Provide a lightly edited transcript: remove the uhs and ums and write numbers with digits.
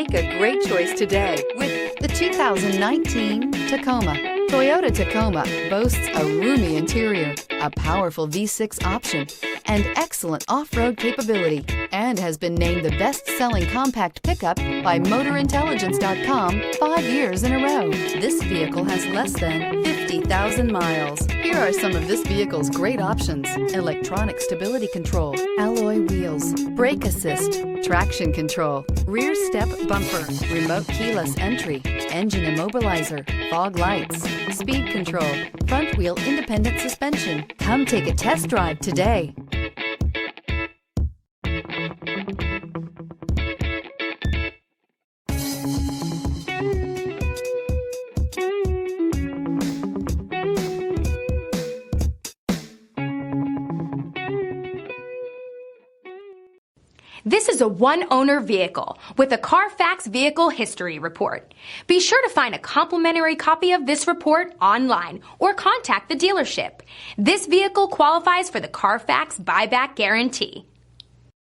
Make a great choice today with the 2019 Tacoma. Toyota Tacoma boasts a roomy interior, a powerful V6 option, and excellent off-road capability, and has been named the best-selling compact pickup by MotorIntelligence.com 5 years in a row. This vehicle has less than 50,000 miles. Here are some of this vehicle's great options: electronic stability control, alloy wheels, brake assist, traction control, rear step bumper, remote keyless entry, engine immobilizer, fog lights, speed control, front wheel independent suspension. Come take a test drive today. This is a one-owner vehicle with a Carfax Vehicle History Report. Be sure to find a complimentary copy of this report online or contact the dealership. This vehicle qualifies for the Carfax Buyback Guarantee.